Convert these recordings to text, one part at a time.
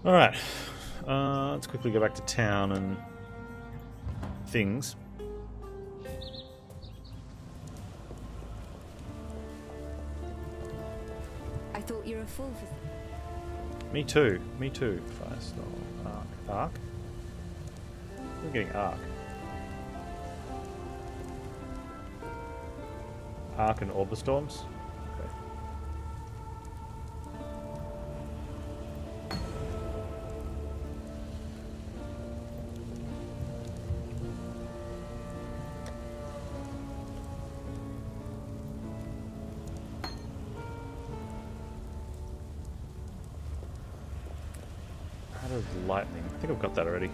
Alright. Let's quickly go back to town and things. I thought you were a fool for... Me too. Me too. Firestone. Arc. Arc? We're getting arc. Arc and Orbistorms? Okay. Out of lightning. I think I've got that already.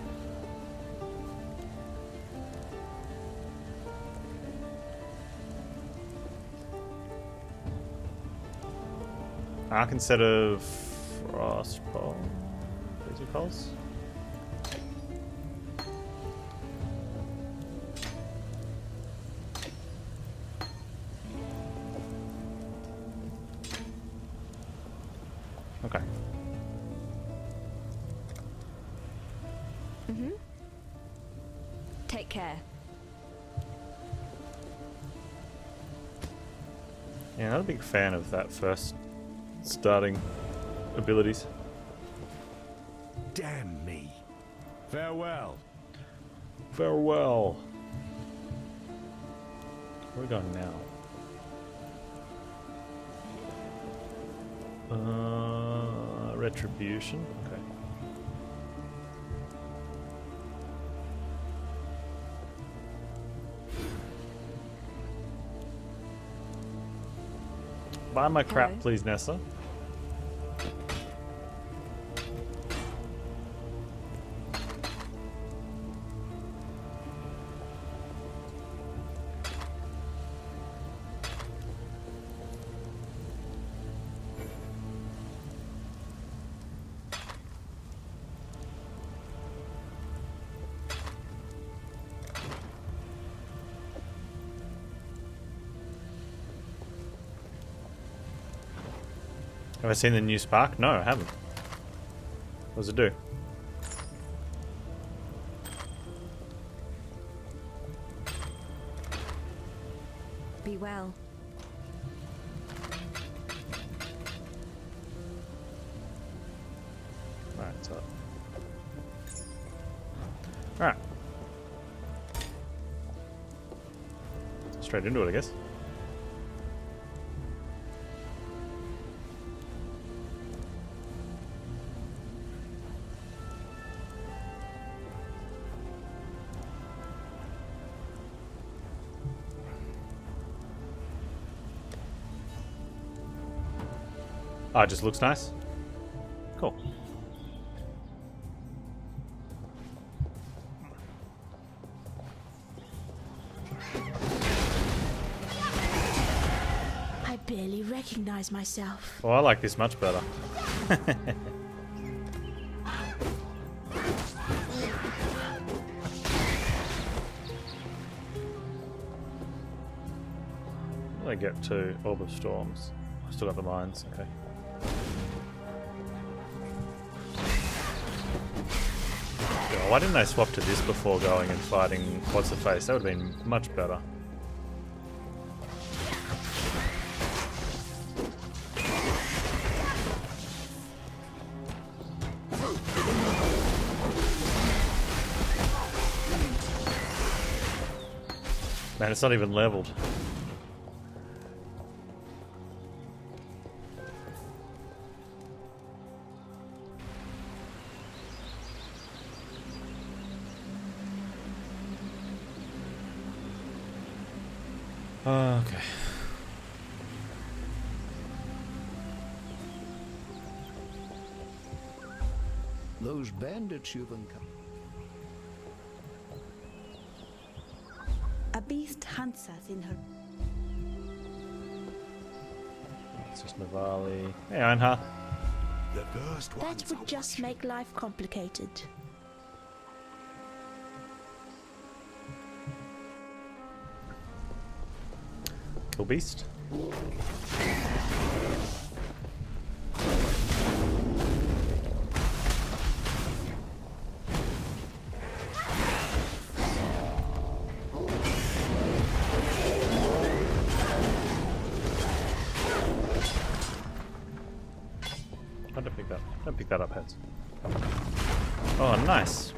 Arc instead of Frost Pole. Freezer Pulse? Okay. Mm-hmm. Take care. Yeah, not a big fan of that first starting abilities. Damn me. Farewell. Farewell. Where are we going now? Retribution. Okay. Buy my crap, Hello. please, Nessa. Have I seen the new Spark? No, I haven't. What does it do? Be well. Alright, so. Alright. Straight into it, I guess. Oh, it just looks nice? Cool. I barely recognize myself. Oh, I like this much better. What do I get to? Orb of Storms. I still got the mines, okay. Oh, why didn't I swap to this before going and fighting What's the Face? That would have been much better. Man, it's not even leveled. Okay. Those bandits you've encountered. A beast hunts us in her. It's just Navali. Hey, Einha. The first ones That would just make life complicated. Kill Beast. I don't pick that. Don't pick that up, heads. Oh, nice.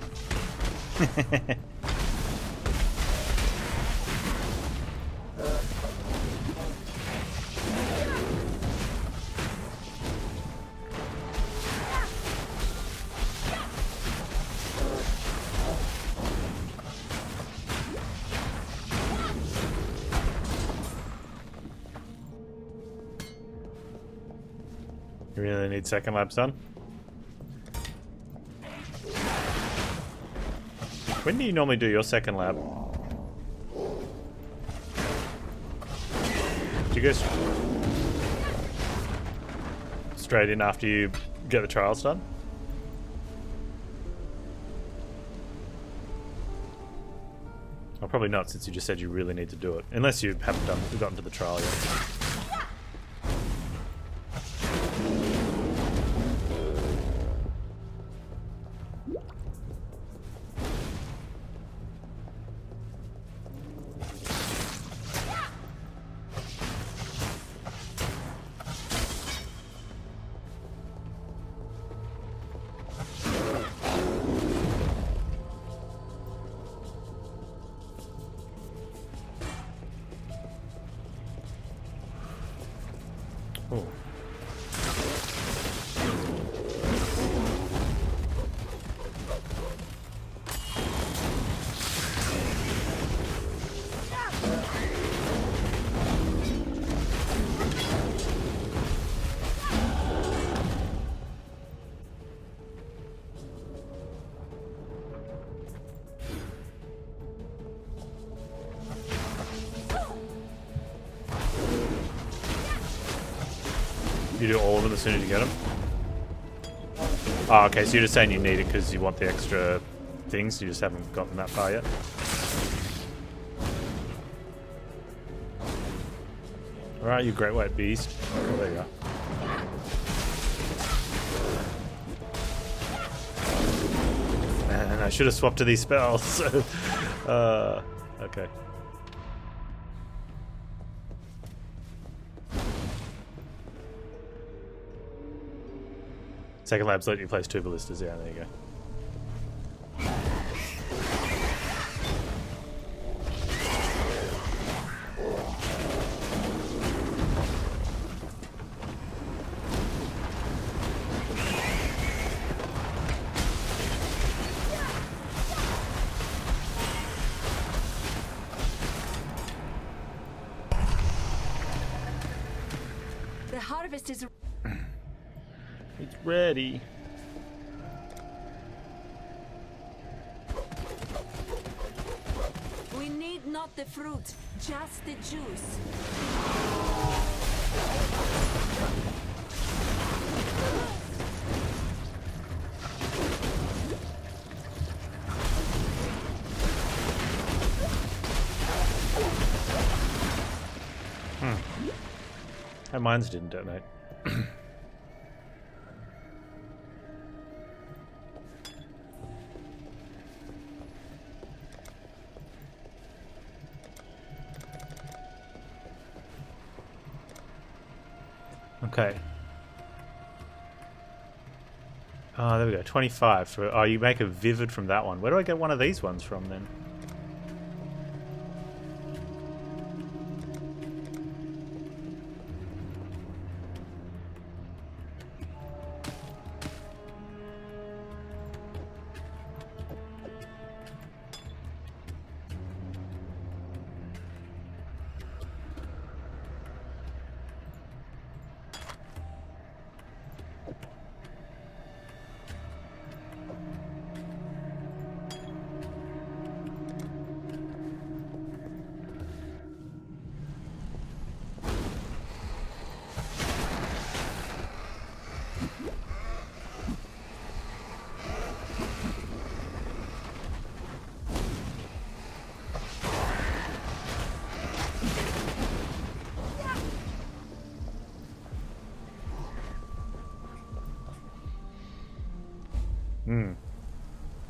You really need second lab, son? When do you normally do your second lab? Do you go straight in after you get the trials done? Well, probably not, since you just said you really need to do it. Unless you haven't gotten to the trial yet. Oh. You do all of them as soon as you get them? Oh, okay, so you're just saying you need it because you want the extra things, you just haven't gotten that far yet? Alright, you great white beast. Oh, there you go. Man, I should have swapped to these spells. Okay. Second lab's let you place 2 ballistas. Yeah, there you go. The harvest is... It's ready. We need not the fruit, just the juice. And mines didn't detonate. Okay. Oh, there we go. 25 for... Oh, you make a vivid from that one. Where do I get one of these ones from, then?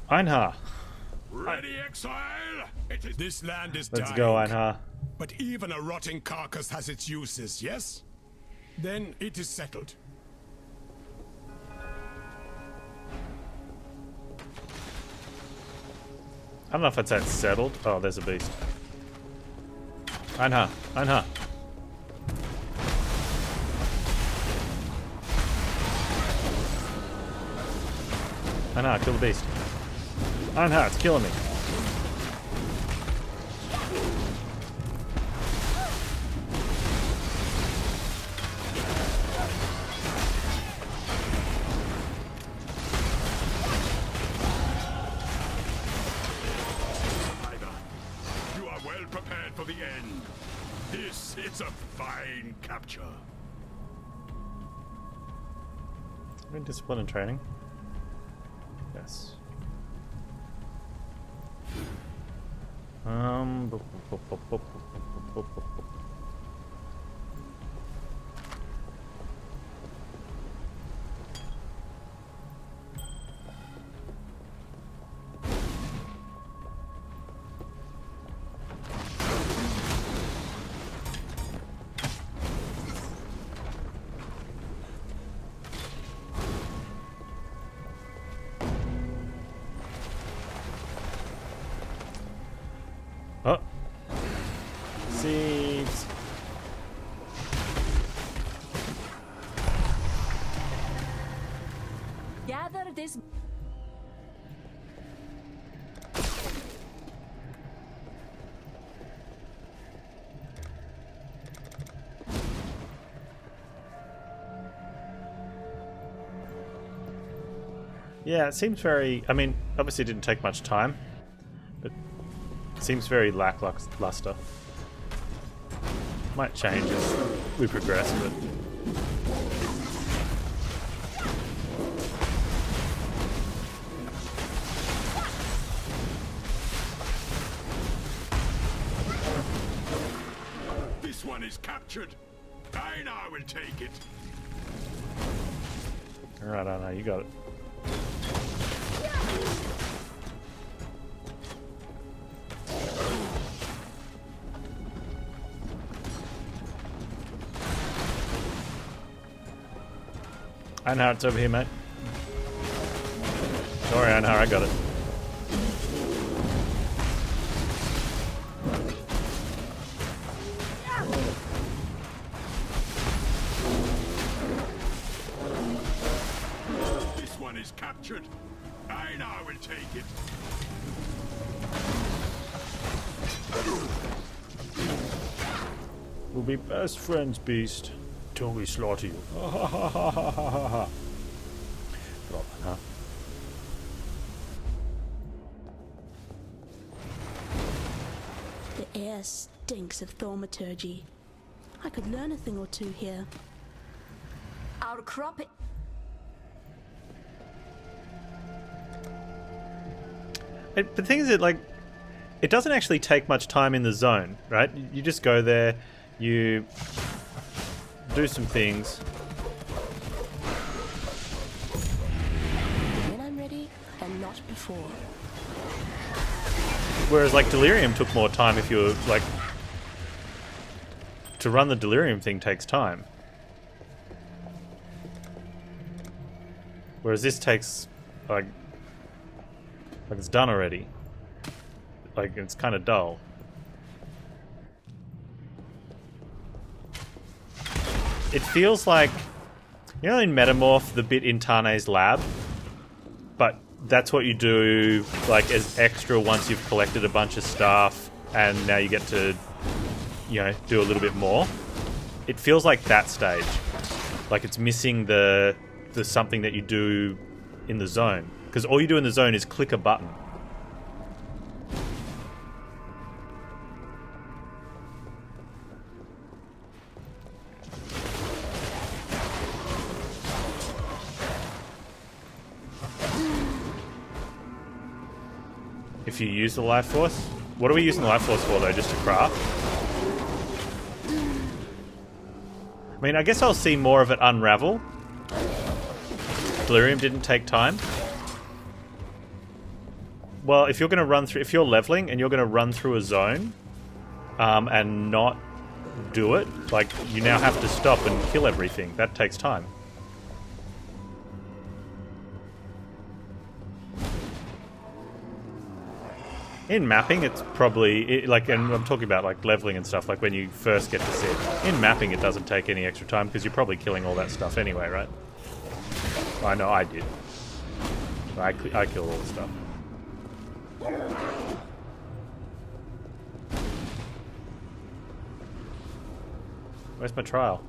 Einhar. Ready, exile? This land is Let's dying. go, Einhar. But even a rotting carcass has its uses, yes? Then it is settled. don't know if I'd say it's settled. Oh, there's a beast. Einha. Einha. Einha, kill the beast. Einha, it's killing me. You are well prepared for the end. This is a fine capture. We're in discipline and training. Yes. Oh. Seeds. Gather this. Yeah, it seems very... I mean, obviously it didn't take much time, but it seems very lackluster. Might change as we progress, but... This one is captured. I now will take it. Alright, I know, you got it. I know it's over here, mate. Sorry, I know, I got it. This one is captured. I now will take it. We'll be best friends, beast. Till we slaughter you. Ha ha ha ha ha ha ha. Drop it, huh? The air stinks of thaumaturgy. I could learn a thing or two here. Our crop. The thing is that, like, it doesn't actually take much time in the zone, right? You just go there, you do some things. When I'm ready, and not before. Whereas, like, Delirium took more time if you were, like... To run the Delirium thing takes time. Whereas this takes, like it's done already. Like, it's kind of dull. It feels like, you know, in Metamorph, the bit in Tane's lab, but that's what you do, like, as extra once you've collected a bunch of stuff, and now you get to, you know, do a little bit more. It feels like that stage. Like it's missing the something that you do in the zone. Because all you do in the zone is click a button. If you use the life force? What are we using the life force for though? Just to craft? I mean, I guess I'll see more of it unravel. Delirium didn't take time. Well, if you're going to run through... If you're leveling and you're going to run through a zone and not do it, like, you now have to stop and kill everything. That takes time. In mapping, it's probably like, and I'm talking about like leveling and stuff. Like when you first get to sit. In mapping, it doesn't take any extra time because you're probably killing all that stuff anyway, right? I know I did. I killed all the stuff. Where's my trial?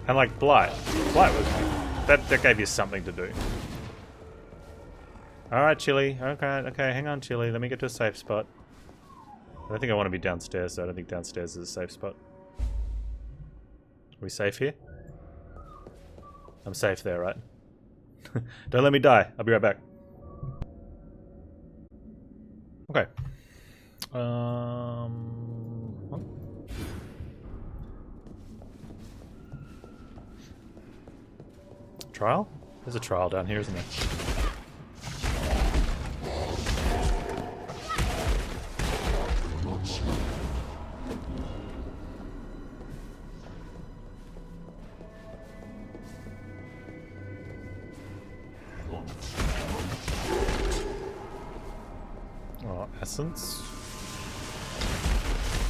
And like Blight. Blight was... That gave you something to do. Alright, Chili. Okay, hang on, Chili. Let me get to a safe spot. I don't think I want to be downstairs, so I don't think downstairs is a safe spot. Are we safe here? I'm safe there, right? Don't let me die. I'll be right back. Okay. What? Trial? There's a trial down here, isn't there? Oh, essence.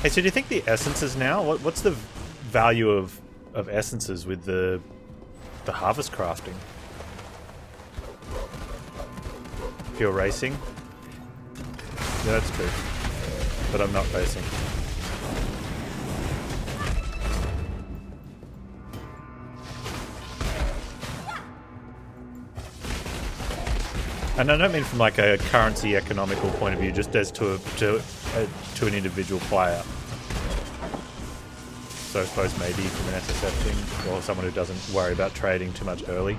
Hey, so do you think the essences now? What's the value of essences with the harvest crafting? If you're racing? Yeah, that's true. But I'm not racing. And I don't mean from like a currency economical point of view, just as to an individual player. So I suppose maybe from an SSF thing, or someone who doesn't worry about trading too much early.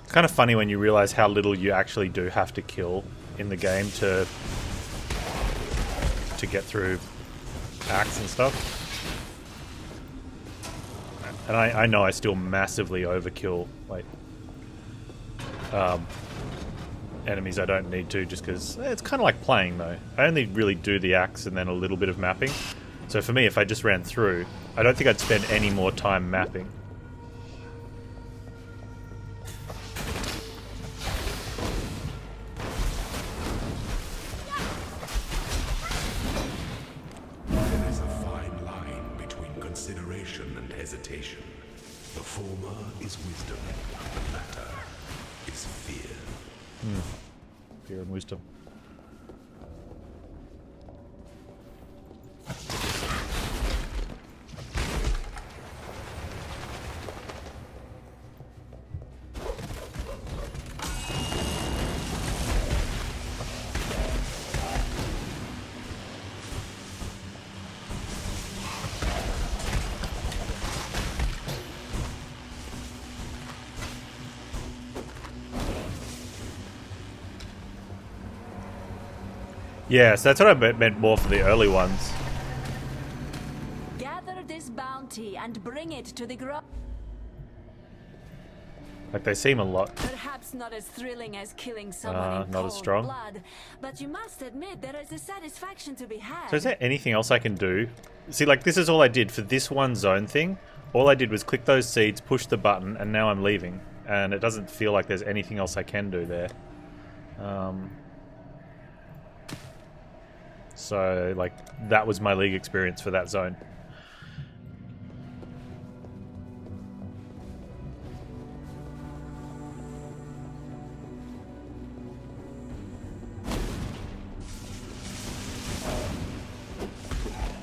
It's kind of funny when you realize how little you actually do have to kill in the game to get through acts and stuff. And I know I still massively overkill like enemies I don't need to, just because it's kind of like playing though. I only really do the axe and then a little bit of mapping. So for me, if I just ran through, I don't think I'd spend any more time mapping. Hesitation. The former is wisdom, the latter is fear. Fear and wisdom. Yeah, so that's what I meant more for the early ones. Gather this bounty and bring it to the grove. Like they seem a lot. Perhaps not as thrilling as killing someone in not as cold strong. blood, but you must admit there is a satisfaction to be had. So is there anything else I can do? See, like this is all I did for this one zone thing. All I did was click those seeds, push the button, and now I'm leaving. And it doesn't feel like there's anything else I can do there. So, like, that was my league experience for that zone.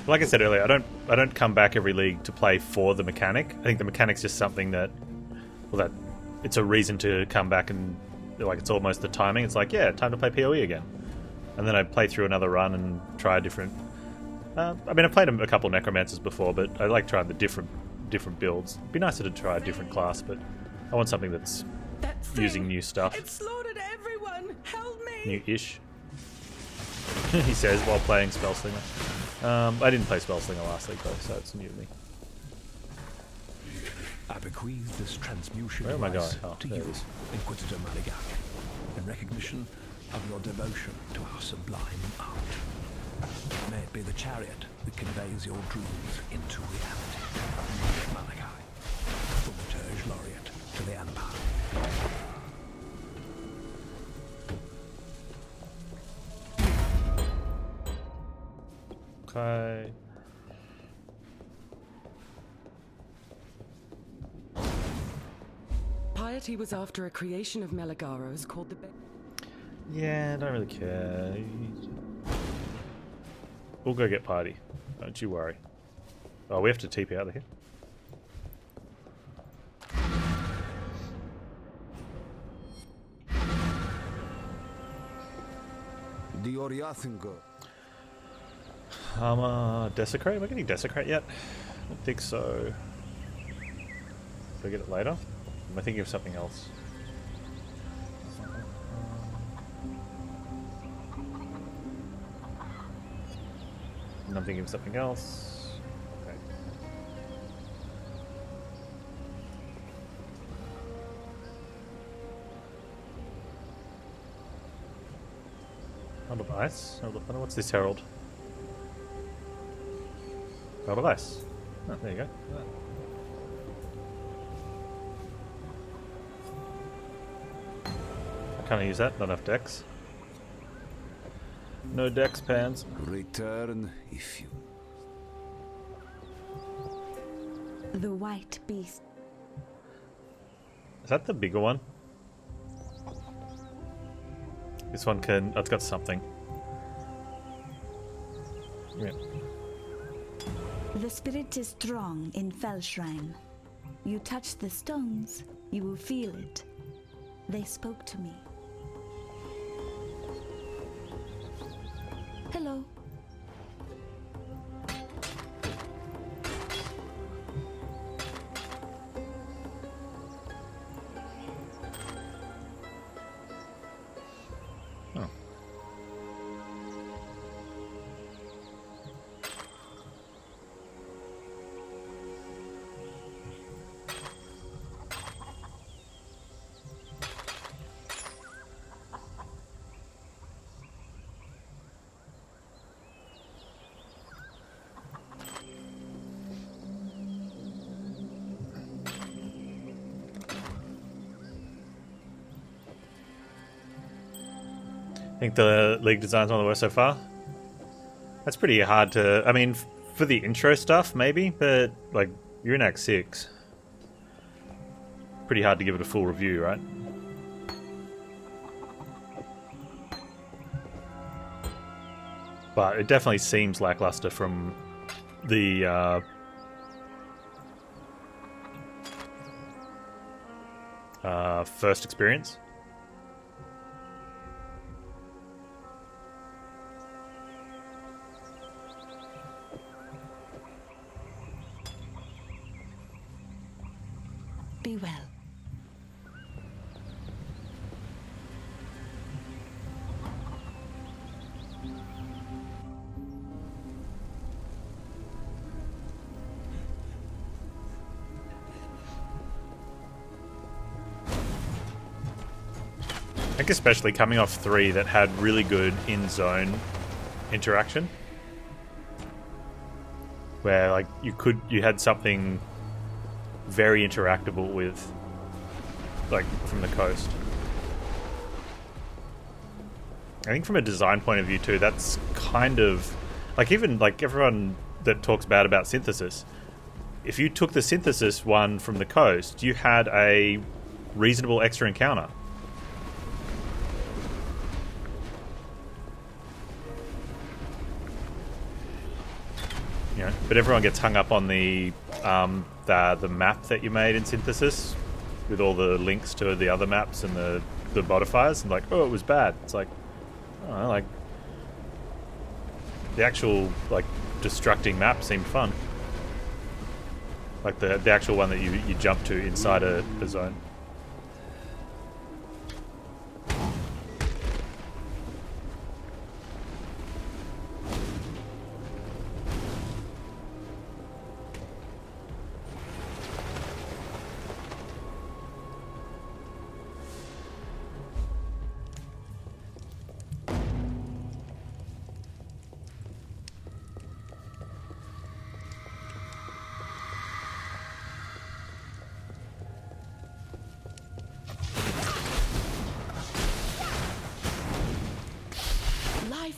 Like I said earlier, I don't come back every league to play for the mechanic. I think the mechanic's just something that, well, that it's a reason to come back and, like, it's almost the timing. It's like, yeah, time to play PoE again. And then I play through another run and try a different... I mean, I've played a couple Necromancers before, but I like trying the different builds. It'd be nicer to try a different class, but I want something that's That thing, using new stuff. it slaughtered everyone. Help me. New-ish. He says while playing Spellslinger. I didn't play Spellslinger last week though, so it's new to me. I bequeath this transmutation Where am I device going? Oh, to there you, it is. Inquisitor Maligak, in recognition of your devotion to our sublime art. May it be the chariot that conveys your dreams into reality. Malachi, Thaumaturge Laureate to the Empire. Okay. Piety was after a creation of Meligaro's called the... Yeah, I don't really care. We'll go get Party. Don't you worry. Oh, we have to TP out of here. Desecrate? Am I getting Desecrate yet? I don't think so. Do I get it later? Am I thinking of something else? I'm thinking of something else. Okay. Herald of Ice? Herald of Thunder? What's this Herald? Herald of Ice. Oh, there you go. I can't use that, not enough decks. No decks, Panz. Return if you... The white beast. Is that the bigger one? This one can... Oh, it's got something. Yeah. The spirit is strong in Fellshrine. You touch the stones, you will feel it. They spoke to me. Hello. Oh. I think the League design's one of the worst so far. That's pretty hard to... I mean, for the intro stuff, maybe, but, like, you're in Act 6. Pretty hard to give it a full review, right? But it definitely seems lackluster from the... first experience. Be well. I think especially coming off 3 that had really good in-zone interaction. Where like you had something very interactable with, like, from the coast. I think from a design point of view too, that's kind of like, even like everyone that talks bad about synthesis, if you took the synthesis one from the coast, you had a reasonable extra encounter. You know, but everyone gets hung up on the map that you made in synthesis with all the links to the other maps and the modifiers, and like, oh, it was bad. It's like, I don't know, like, the actual, like, destructing map seemed fun. Like the actual one that you jump to inside a zone.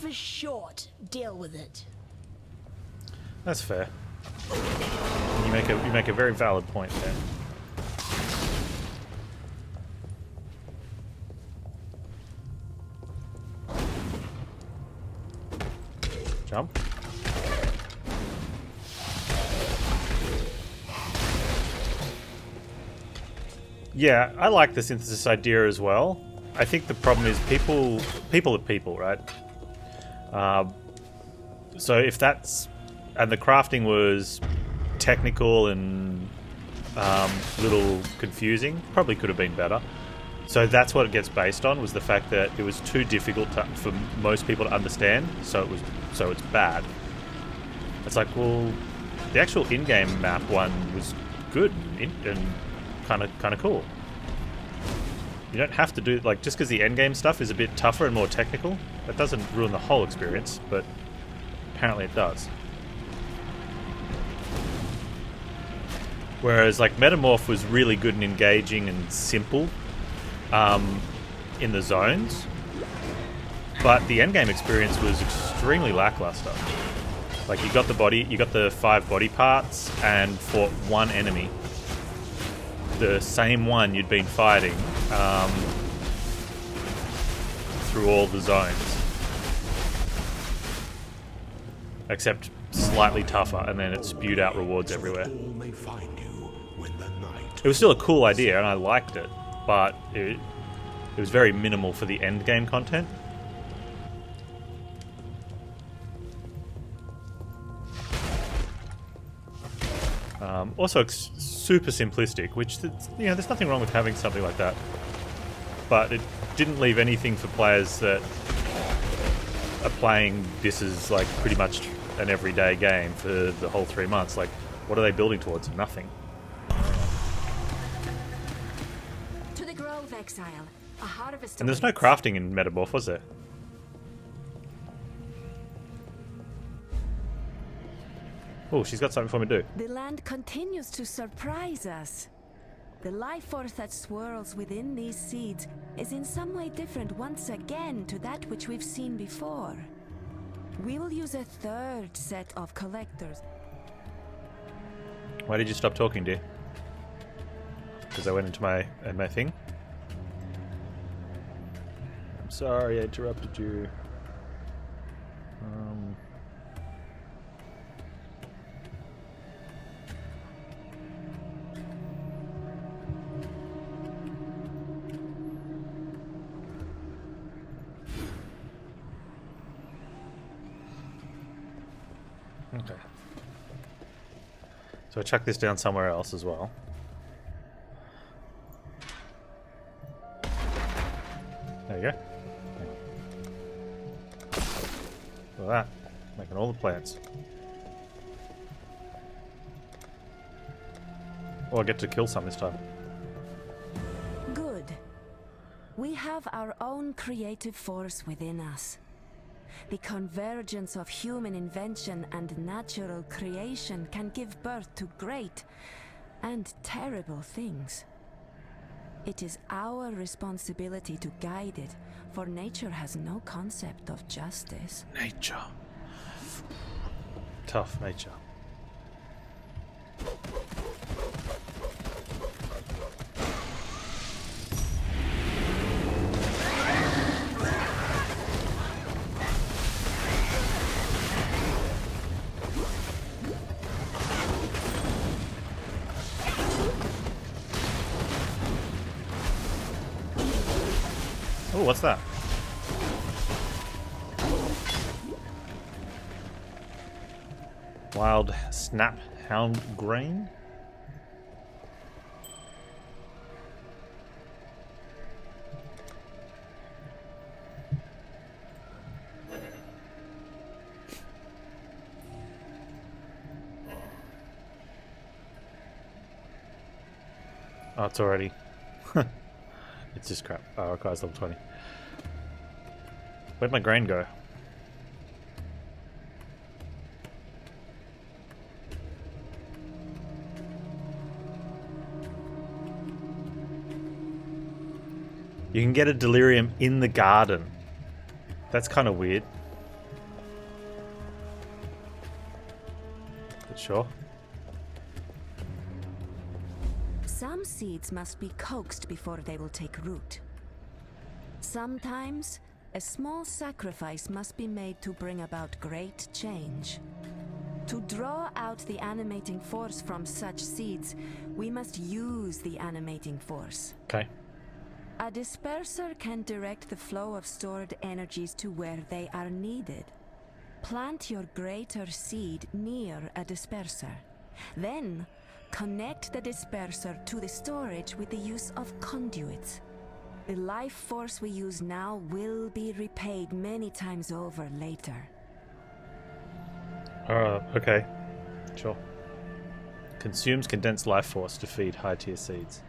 is short. Deal with it. That's fair. You make a very valid point there. Jump. Yeah, I like the synthesis idea as well. I think the problem is people are people, right? So if that's... And the crafting was technical and little confusing, probably could have been better. So that's what it gets based on, was the fact that it was too difficult for most people to understand, so it's bad. It's like, well, the actual in-game map one was good and kind of cool. You don't have to do, like, just because the endgame stuff is a bit tougher and more technical, that doesn't ruin the whole experience, but apparently it does. Whereas, like, Metamorph was really good and engaging and simple in the zones, but the endgame experience was extremely lackluster. Like, you got the 5 body parts and fought one enemy. The same one you'd been fighting through all the zones. Except slightly tougher, and then it spewed out rewards everywhere. It was still a cool idea, and I liked it, but it was very minimal for the end game content. Also, it's super simplistic, which, you know, there's nothing wrong with having something like that. But it didn't leave anything for players that are playing this as, like, pretty much an everyday game for the whole 3 months. Like, what are they building towards? Nothing. To the Grove, Exile. A harvest. And there's no crafting in Metamorph, was there? Oh, she's got something for me to do. The land continues to surprise us. The life force that swirls within these seeds is in some way different once again to that which we've seen before. We will use a third set of collectors. Why did you stop talking, dear? Because I went into my thing? I'm sorry I interrupted you. Okay. So I chuck this down somewhere else as well. There you go. Look at that. Making all the plants. Oh, I get to kill some this time. Good. We have our own creative force within us. The convergence of human invention and natural creation can give birth to great and terrible things. It is our responsibility to guide it, for nature has no concept of justice. Nature. Tough nature. Oh, what's that? Wild snap hound grain? Oh, it's already... It's just crap. Oh, requires level 20. Where'd my grain go? You can get a delirium in the garden. That's kind of weird. Sure. Some seeds must be coaxed before they will take root. Sometimes, a small sacrifice must be made to bring about great change. To draw out the animating force from such seeds, we must use the animating force. Okay. A disperser can direct the flow of stored energies to where they are needed. Plant your greater seed near a disperser. Then, connect the disperser to the storage with the use of conduits. The life force we use now will be repaid many times over later. Okay. Sure. Consumes condensed life force to feed high-tier seeds.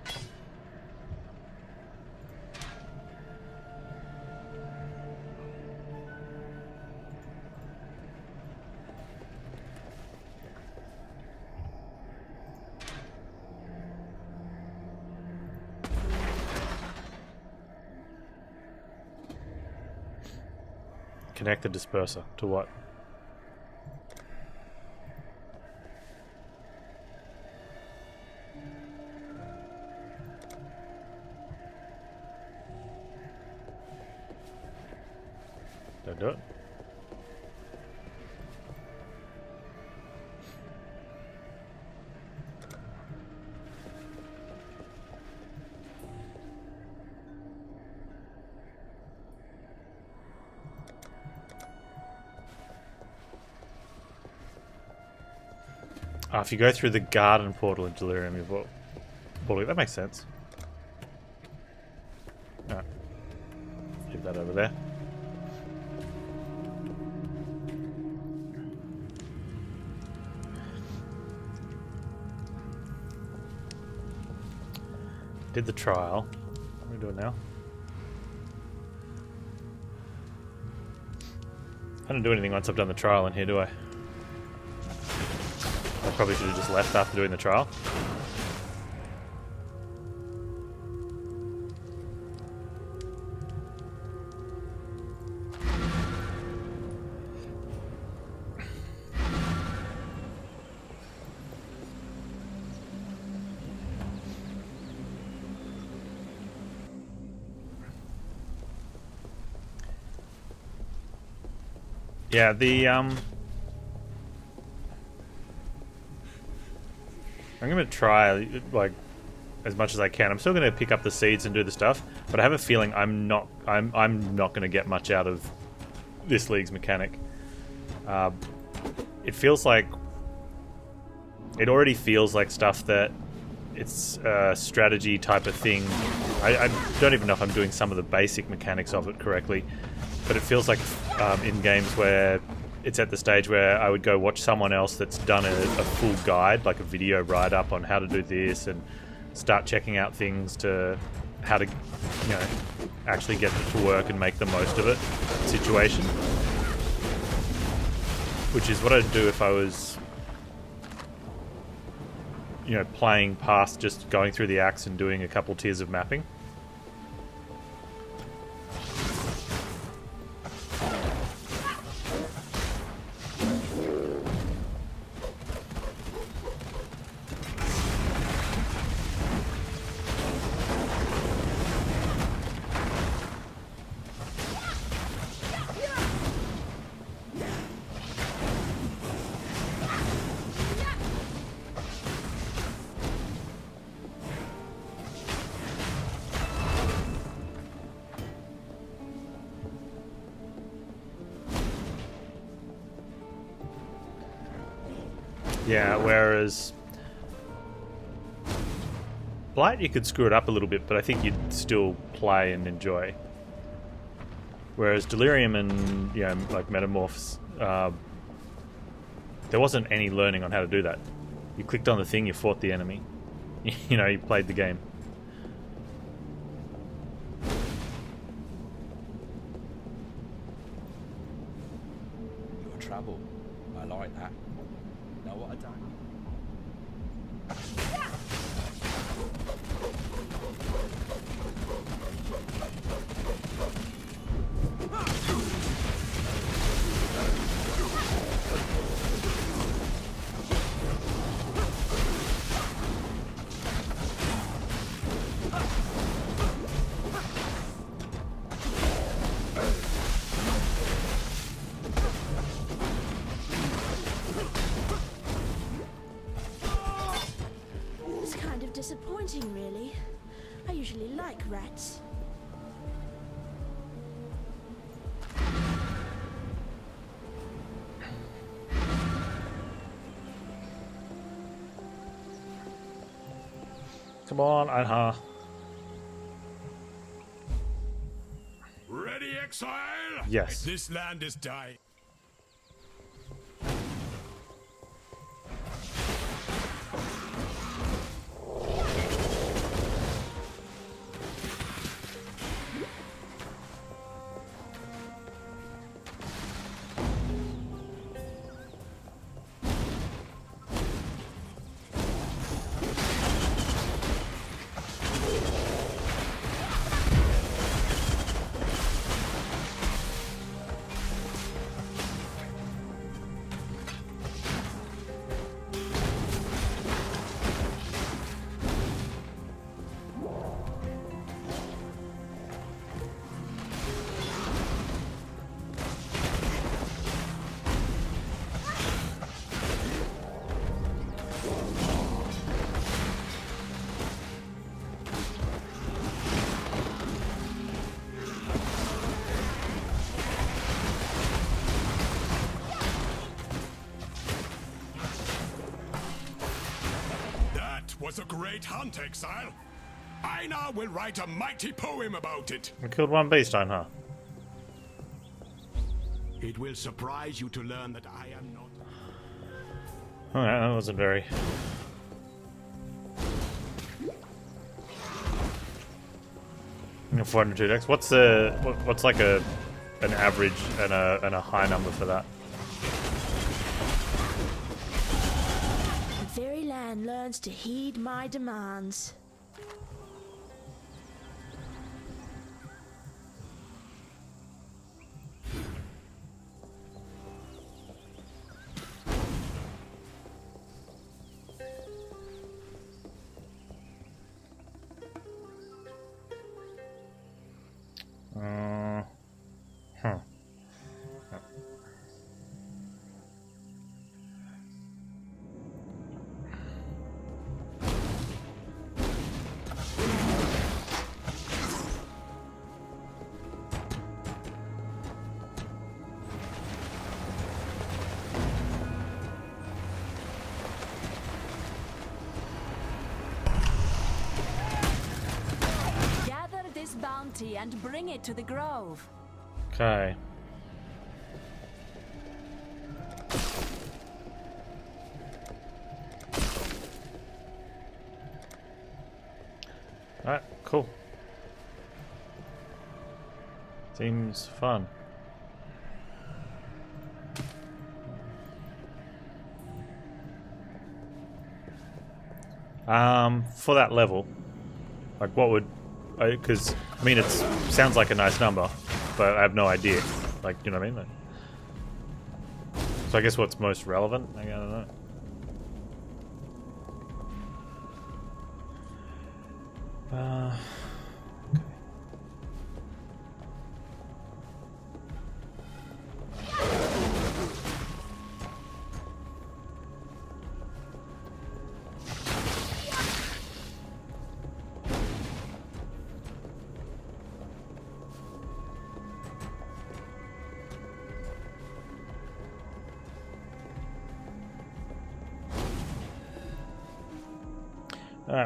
Connect the disperser to what? Don't do it. If you go through the garden portal in Delirium, you've got... That makes sense. Alright. Leave that over there. Did the trial. What do we do now? I don't do anything once I've done the trial in here, do I? I probably should have just left after doing the trial. Yeah, I'm gonna try, like, as much as I can. I'm still gonna pick up the seeds and do the stuff, but I have a feeling I'm not gonna get much out of this league's mechanic. It feels like... It already feels like stuff that it's a strategy type of thing. I don't even know if I'm doing some of the basic mechanics of it correctly, but it feels like in games where it's at the stage where I would go watch someone else that's done a full guide, like a video write-up on how to do this, and start checking out things to how to, you know, actually get it to work and make the most of it situation. Which is what I'd do if I was, you know, playing past just going through the axe and doing a couple tiers of mapping. Yeah, whereas Blight, you could screw it up a little bit, but I think you'd still play and enjoy. Whereas Delirium and, you know, like Metamorphs, there wasn't any learning on how to do that. You clicked on the thing, you fought the enemy. You know, you played the game. Your trouble. I like that. Know what I done? Disappointing, really. I usually like rats. Come on, Einhar. Ready, exile? Yes. This land is dying. Was a great hunt, exile. Einar will write a mighty poem about it. We killed one beast, Einhar. It will surprise you to learn that I am not. Alright, that wasn't very. 402 dex. What's what's like an average and a high number for that? The very land learns to heed my demands. Huh. Gather this bounty and bring it to the grove. Okay. Alright, cool. Seems fun. For that level, like what would, because I mean it sounds like a nice number, but I have no idea. Like, you know what I mean? Like, so I guess what's most relevant? I don't know.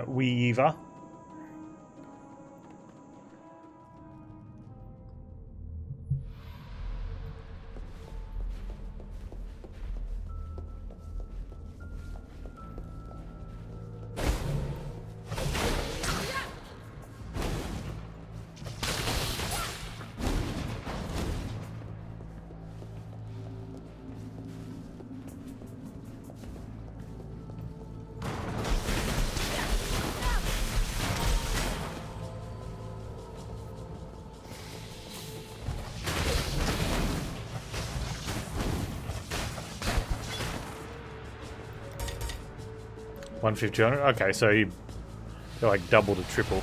Weaver. $150. Okay, so you're like double to triple.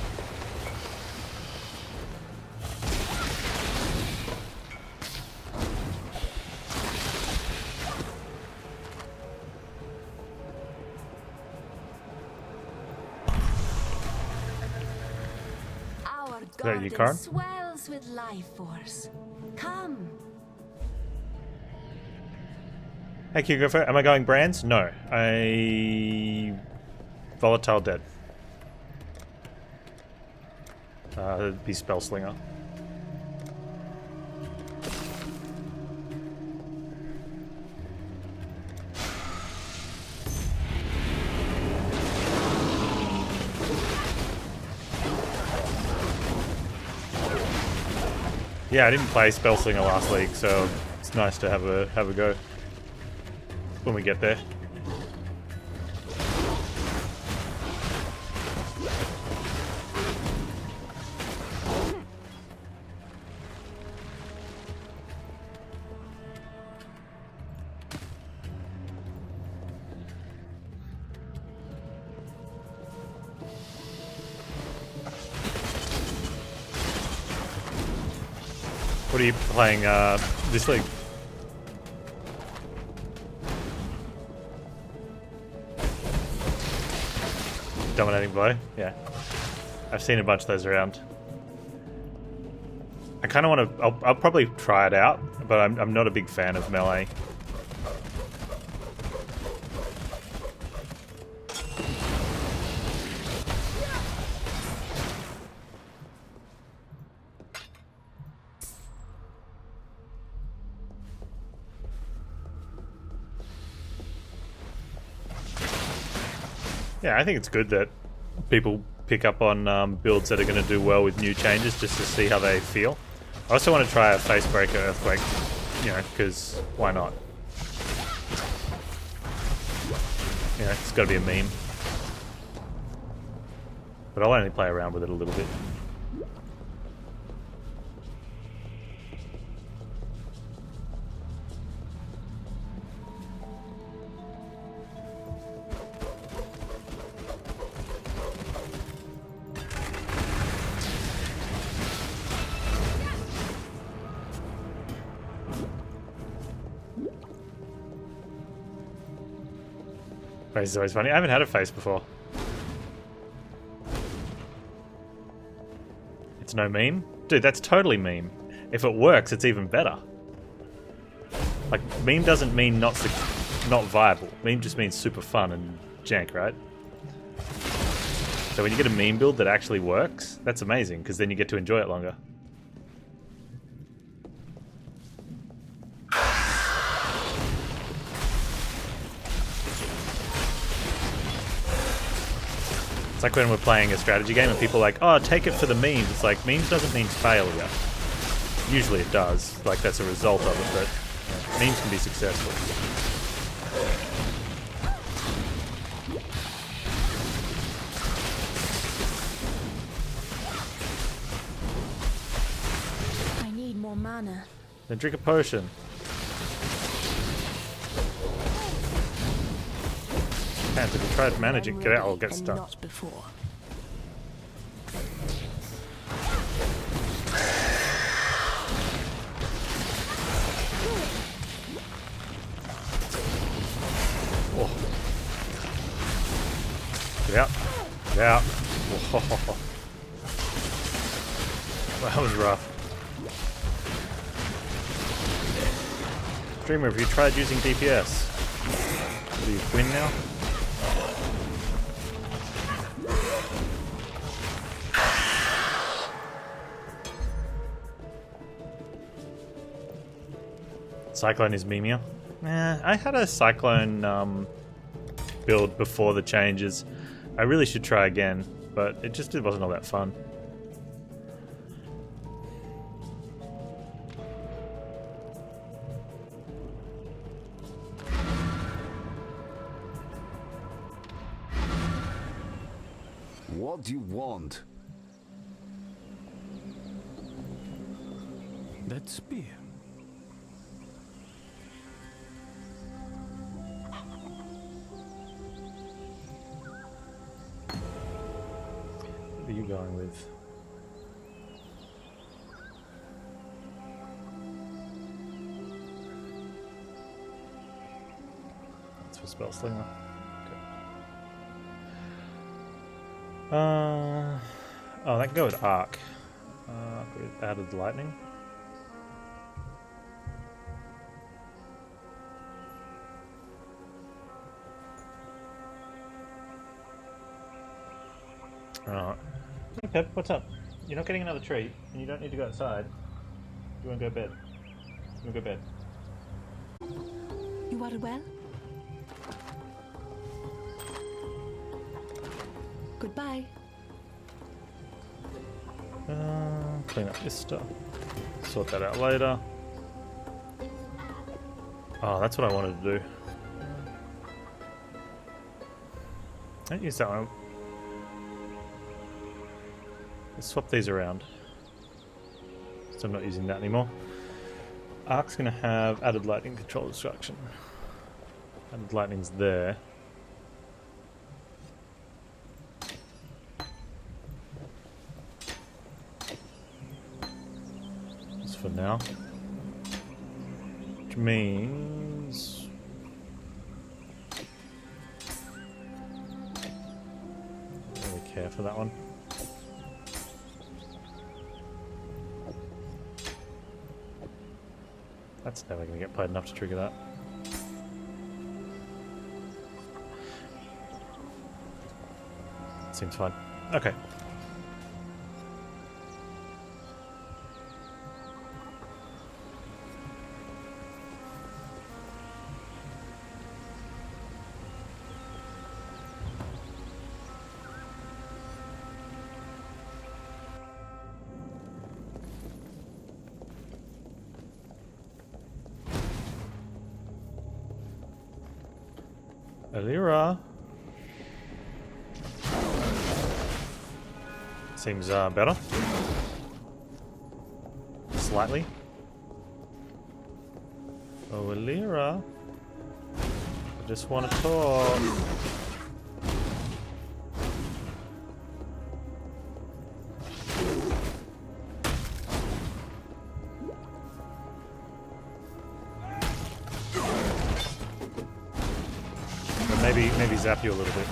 that you, garden Karin? swells with life force. Come. Hey, can you go for it? Am I going brands? No. Volatile dead. It'd be Spellslinger. Yeah, I didn't play Spellslinger last league, so it's nice to have a go when we get there. What are you playing this league? Dominating blow? Yeah. I've seen a bunch of those around. I kind of want to... I'll probably try it out, but I'm not a big fan of melee. Yeah, I think it's good that people pick up on builds that are going to do well with new changes just to see how they feel. I also want to try a Facebreaker Earthquake, you know, because why not? You know, it's got to be a meme. But I'll only play around with it a little bit. Face is always funny. I haven't had a face before. It's no meme? Dude, that's totally meme. If it works, it's even better. Like, meme doesn't mean not viable. Meme just means super fun and jank, right? So when you get a meme build that actually works, that's amazing, because then you get to enjoy it longer. It's like when we're playing a strategy game and people are like, oh, take it for the memes. It's like, memes doesn't mean failure. Usually it does. Like, that's a result of it, but memes can be successful. I need more mana. Then drink a potion. Panz, if you try to manage it, get out or get stuck. Not before. Oh. Get out. Get out. Oh. That was rough. Dreamer, have you tried using DPS? Do you win now? Cyclone is memeier. I had a Cyclone build before the changes. I really should try again, but it wasn't all that fun. What do you want? That spear. What are you going with? That's for Spellslinger. Okay. Oh, that can go with Arc. With added lightning. Alright. Okay, what's up? You're not getting another treat, and you don't need to go outside. You want to go to bed? You want to go to bed? You are well? Goodbye. Clean up this stuff. Sort that out later. Oh, that's what I wanted to do. Don't use that one. Let's swap these around. So I'm not using that anymore. Ark's going to have added lightning control destruction. Added lightning's there. That's for now. Which means... I don't really care for that one. That's never going to get played enough to trigger that. Seems fine. Okay. Alira. Seems better. Slightly. Oh, Alira. I just want to talk. Maybe zap you a little bit.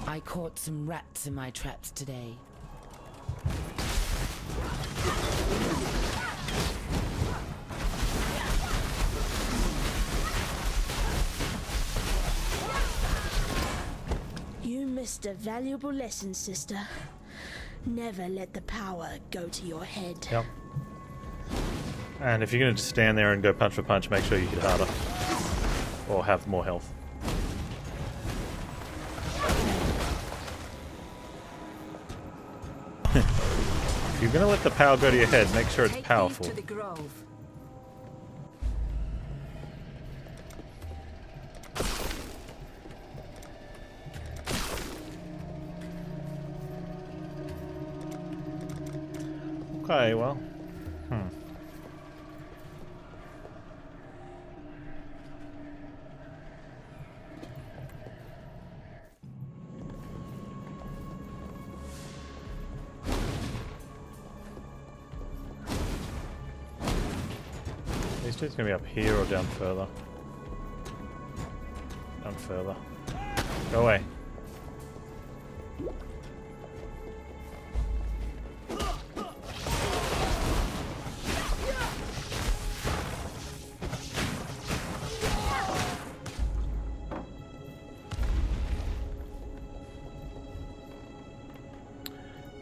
I caught some rats in my traps today. You missed a valuable lesson, sister. Never let the power go to your head. Yep. And if you're going to just stand there and go punch for punch, make sure you hit harder. Or have more health. If you're going to let the power go to your head, make sure it's powerful. To the grove. Okay, well. These two's gonna be up here or down further? Down further. Go away.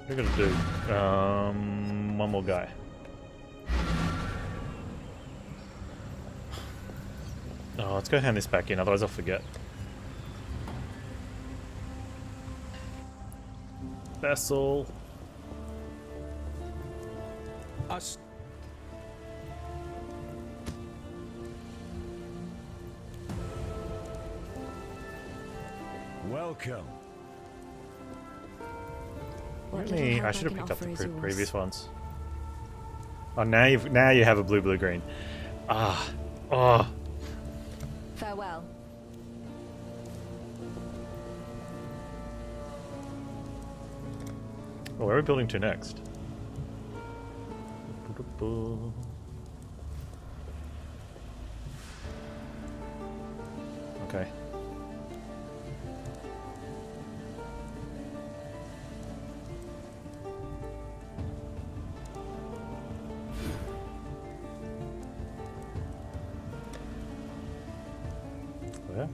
What are we gonna do? One more guy. Oh, let's go hand this back in, otherwise I'll forget. Vessel. Us. Welcome. Really? I should have picked up the previous ones. Oh, now you have a blue, blue, green. Ah. Oh. Farewell. Oh, where are we building to next? Okay. Where?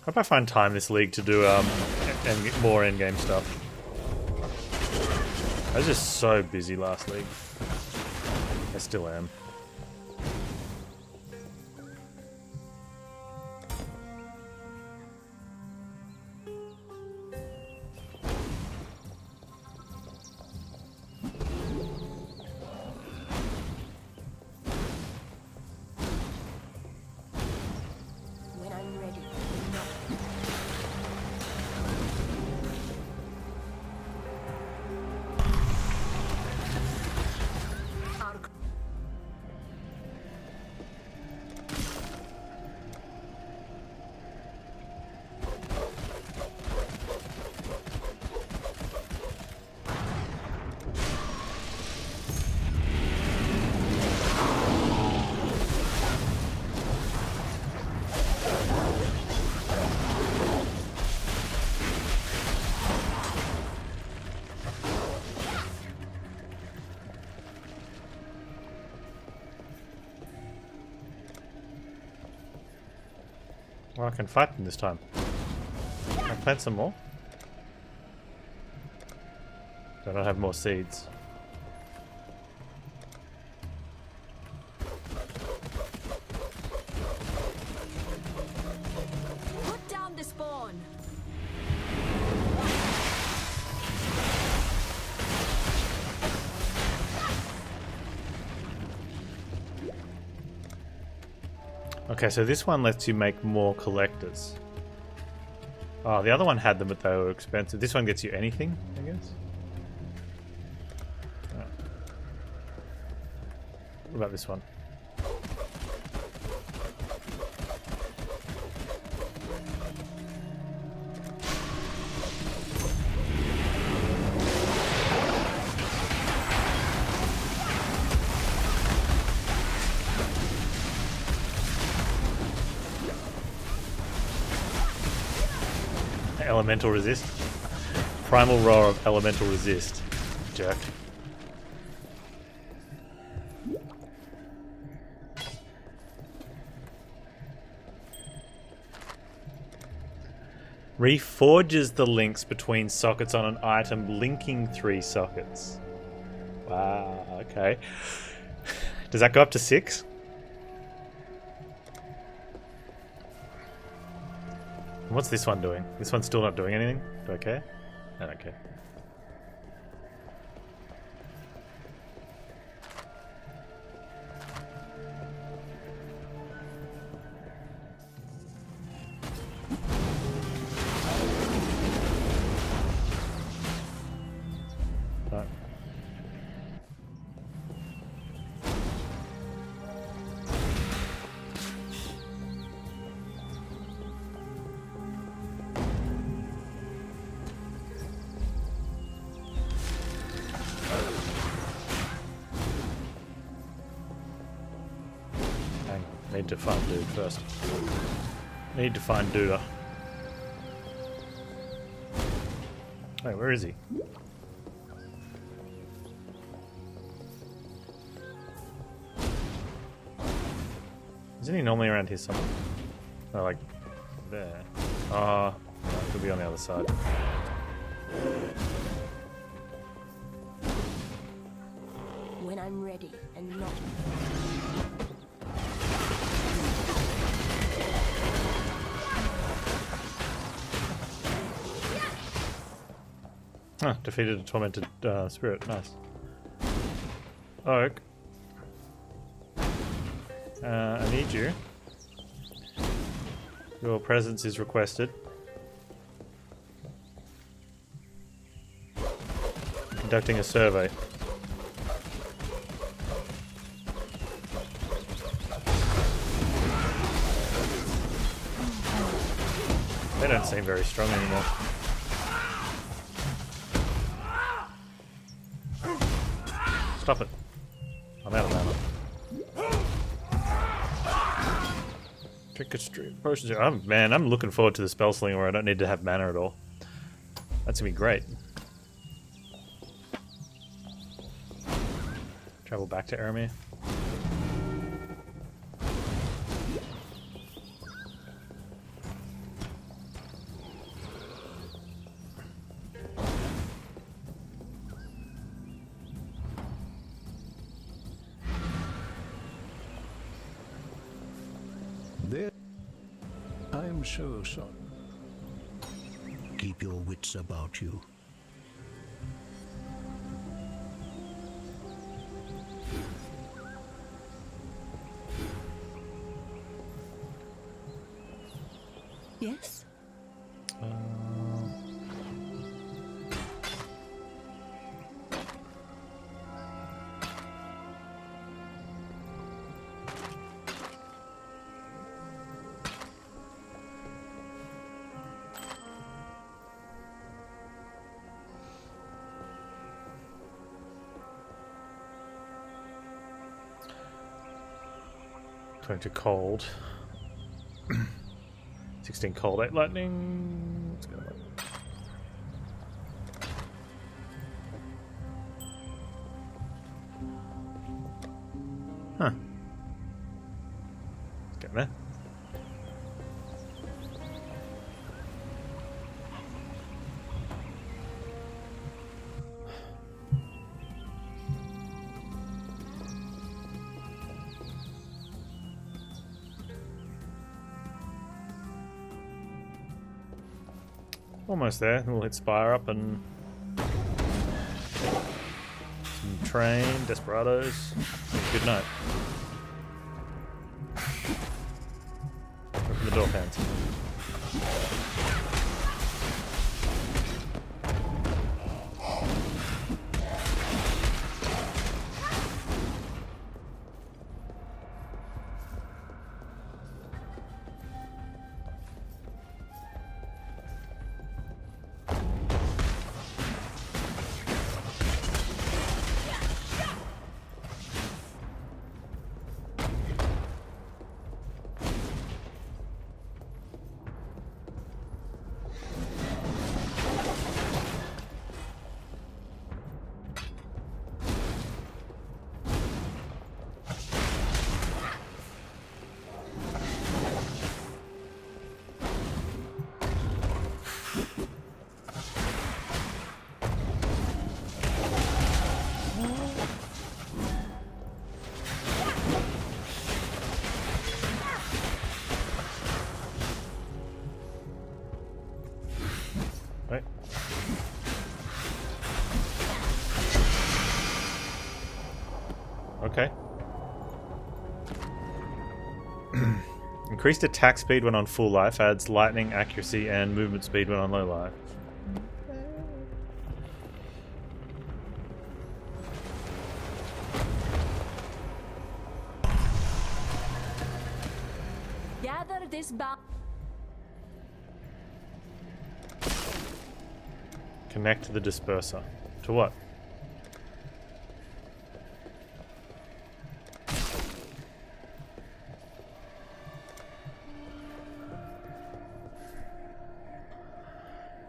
Hope I find time this league to do more endgame stuff. I was just so busy last league. I still am. When I'm ready. Well, I can fight them this time. Can I plant some more? I don't have more seeds. Put down the spawn. Okay, so this one lets you make more collectors. Oh, the other one had them, but they were expensive. This one gets you anything, I guess? Oh. What about this one? Elemental resist. Primal roar of elemental resist. Jerk. Reforges the links between sockets on an item linking 3 sockets. Wow, okay. Does that go up to 6? What's this one doing? This one's still not doing anything? Do I care? I don't care. Right. Need to find dude first. Need to find Duda. Wait, where is he? Isn't he normally around here somewhere? Oh, like there. Oh, no, it could be on the other side. When I'm ready and not. Huh, defeated a tormented spirit. Nice. Oak. I need you. Your presence is requested. Conducting a survey. They don't seem very strong anymore. Stop it. I'm out of mana. Trick or treat. Potions. Man, I'm looking forward to the Spellslinger where I don't need to have mana at all. That's gonna be great. Travel back to Aramir. There, I am so sorry. Keep your wits about you. Yes? Going to cold. 16 cold, 8 lightning. Let's go. Huh. Let's go there. Almost there. We'll hit Spire up and some train, desperados. Good night. Open the door, Panz. Right. Okay. Increased attack speed when on full life, adds lightning, accuracy, and movement speed when on low life. Gather this Connect to the disperser. To what?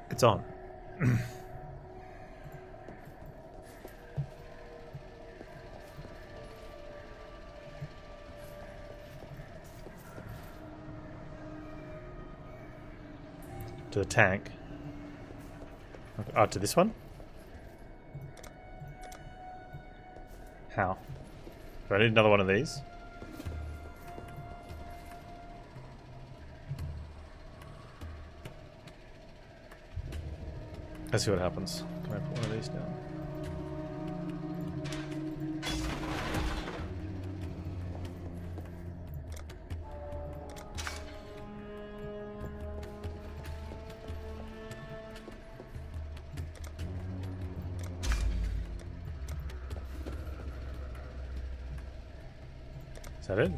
It's on. To the tank. Oh, to this one? How? Do I need another one of these? Let's see what happens. Can I put one of these down? Is that it?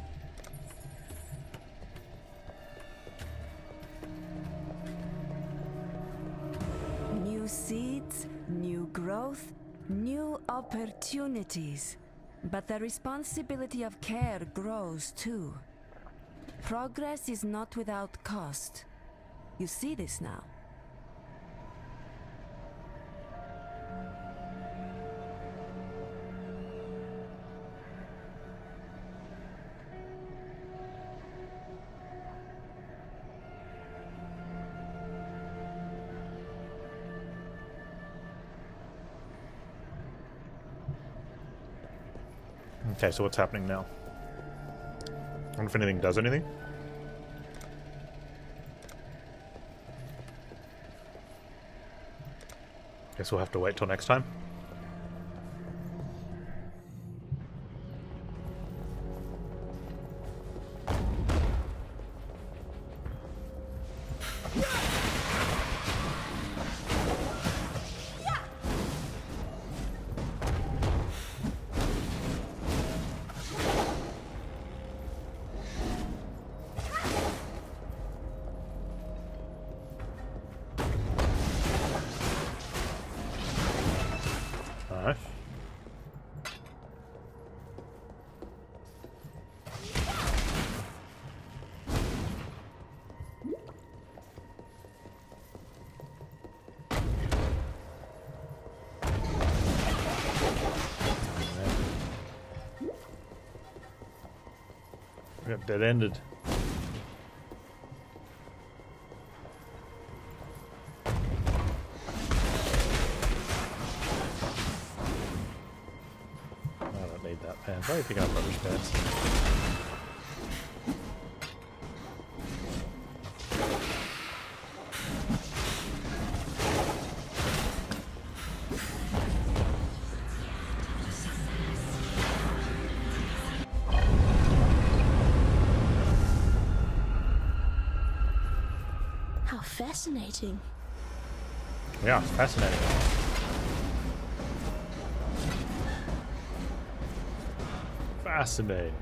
New seeds, new growth, new opportunities. But the responsibility of care grows too. Progress is not without cost. You see this now. Okay, so what's happening now? I wonder if anything does anything. Guess we'll have to wait till next time. Alright. We got dead-ended. Panz. Why are you picking up rubbish pads? How fascinating. Yeah, fascinating. Fascinating.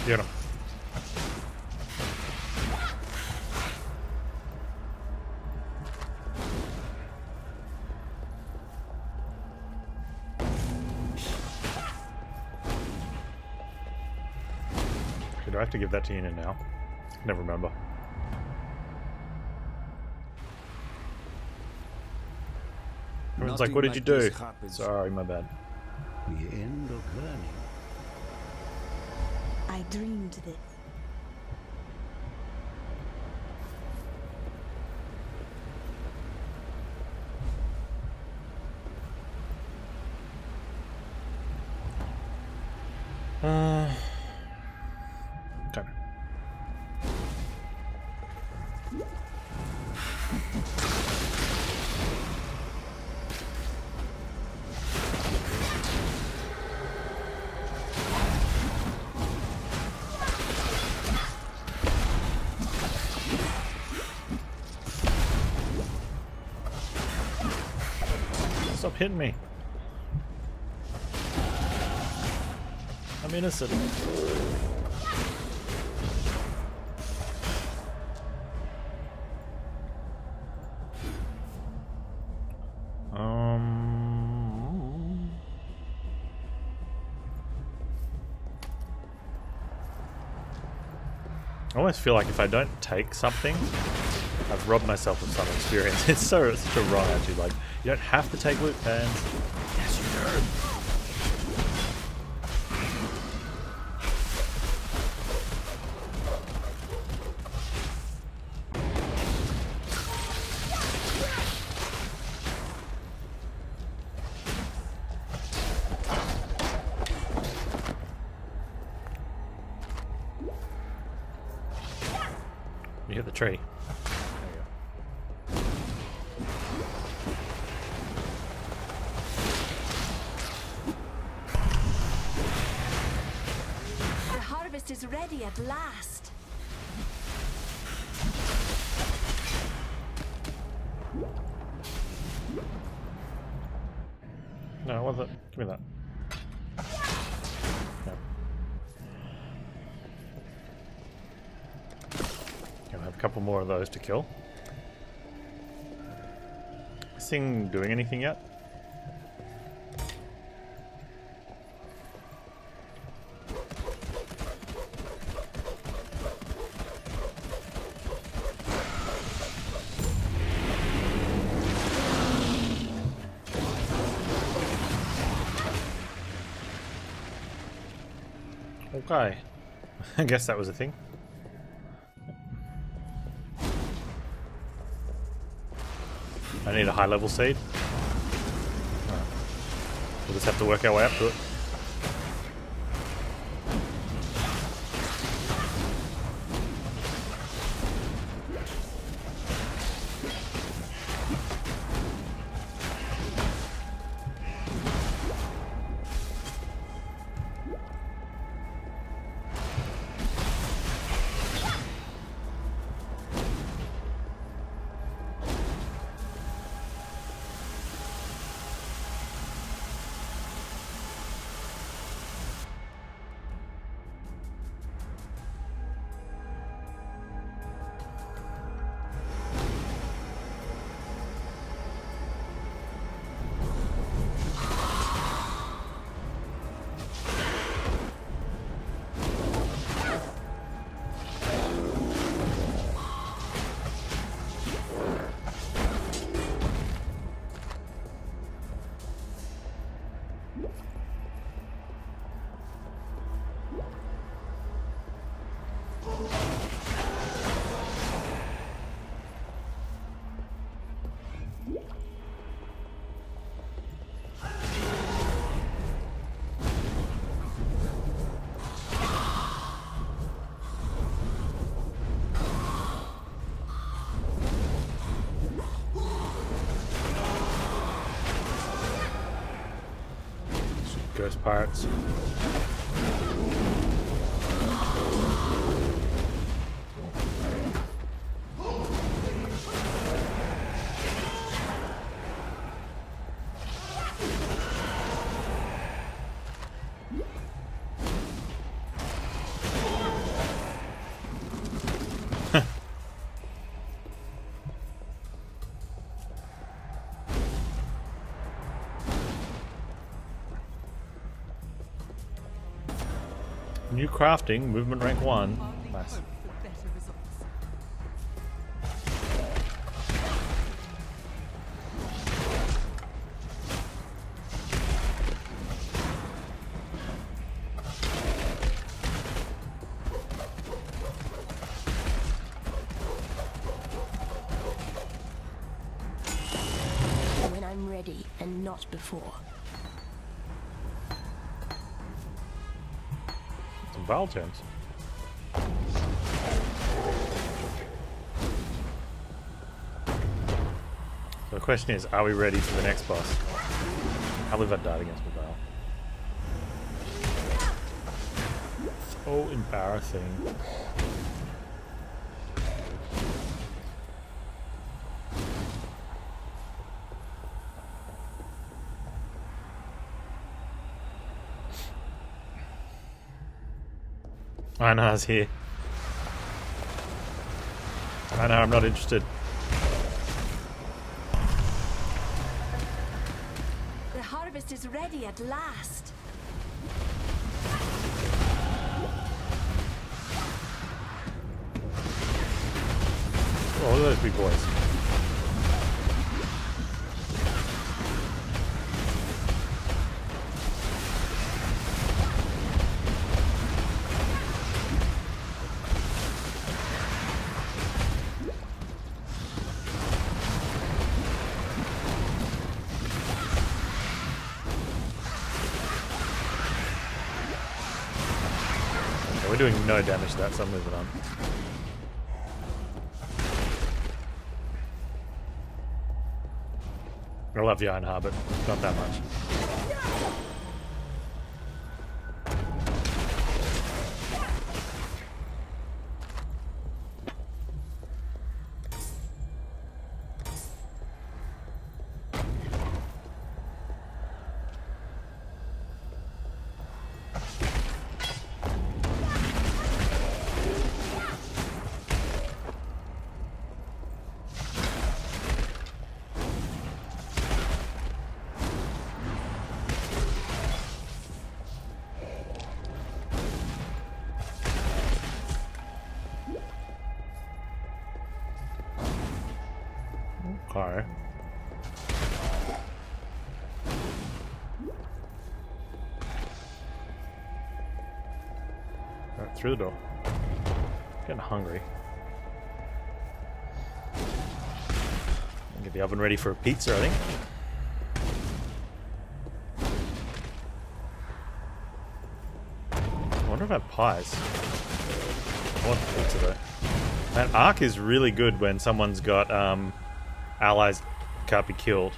Get him. Okay, do I have to give that to Enid now? Never remember. Everyone's like, what did you do? Sorry, my bad. The end of learning. I dreamed this. Okay. Stop hitting me. I'm innocent. I almost feel like if I don't take something, I've robbed myself of some experience. It's such a wrong attitude. Like, you don't have to take loot pans. Yes, you do. tree. There you The harvest is ready at last. go. No, what the? Give me that. No. Gonna have a couple more of those to kill. This thing doing anything yet? Okay. I guess that was a thing. I need a high level seed. Alright. We'll just have to work our way up to it. Ghost pirates. New crafting, movement rank 1. Nice. When I'm ready and not before. Some vowel turns. So the question is, are we ready for the next boss? I believe I died against my vowel. So embarrassing. I know, I was here. I know, I'm not interested. The harvest is ready at last. Oh, look at those big boys. We're doing no damage to that, so I'm moving on. I love the Iron Heart, but not that much. Okay. Right, through the door. Getting hungry. Get the oven ready for a pizza, I think. I wonder if I have pies. I want the pizza though. That arc is really good when someone's got allies can't be killed.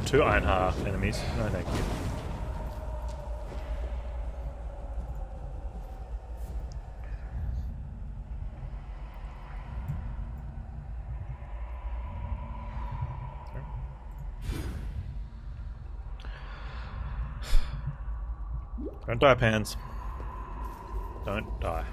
Two Ironheart enemies. No, thank you. Don't die, Panz. Don't die.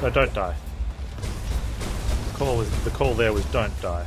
No, don't die. The call there was don't die.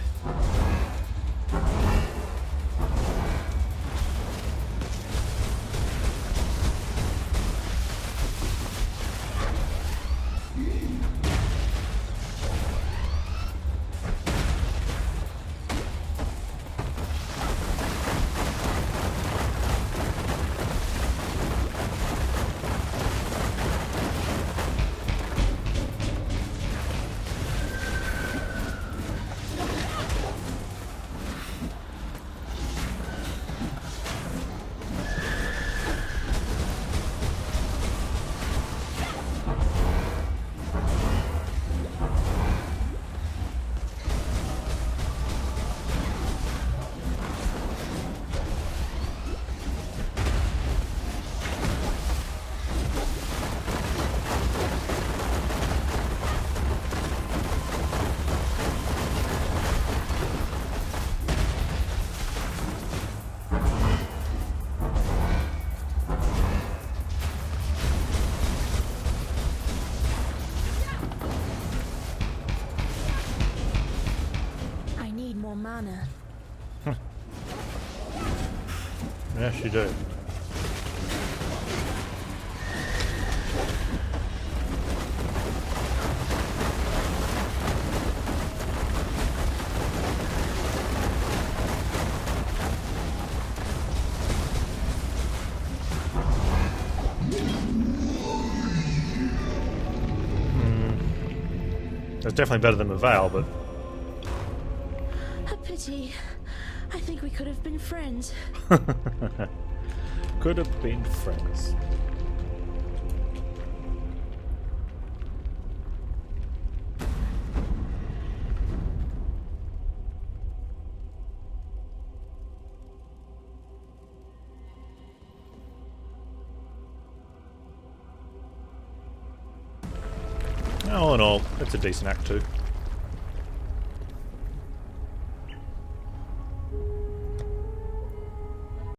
Mana. Yes, you do. That's definitely better than the Veil, but I think we could have been friends. could have been friends. All in all, it's a decent act too.